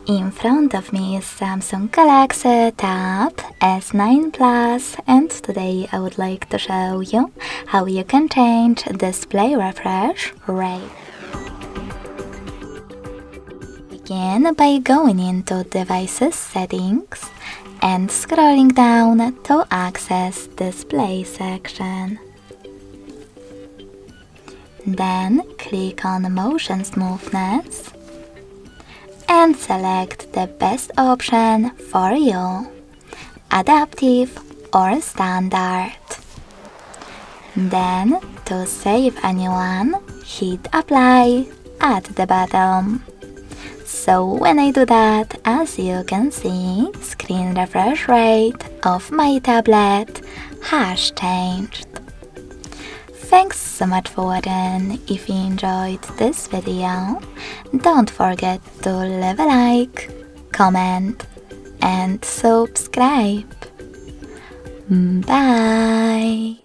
In front of me is Samsung Galaxy Tab S9 Plus, and today I would like to show you how you can change display refresh rate. Begin by going into Devices Settings and scrolling down to access Display section. Then click on Motion Smoothness and select the best option for you, Adaptive or Standard. Then, to save a new one, hit Apply at the bottom. So when I do that, as you can see, screen refresh rate of my tablet has changed. Thanks so much for watching. If you enjoyed this video, don't forget to leave a like, comment and subscribe. Bye!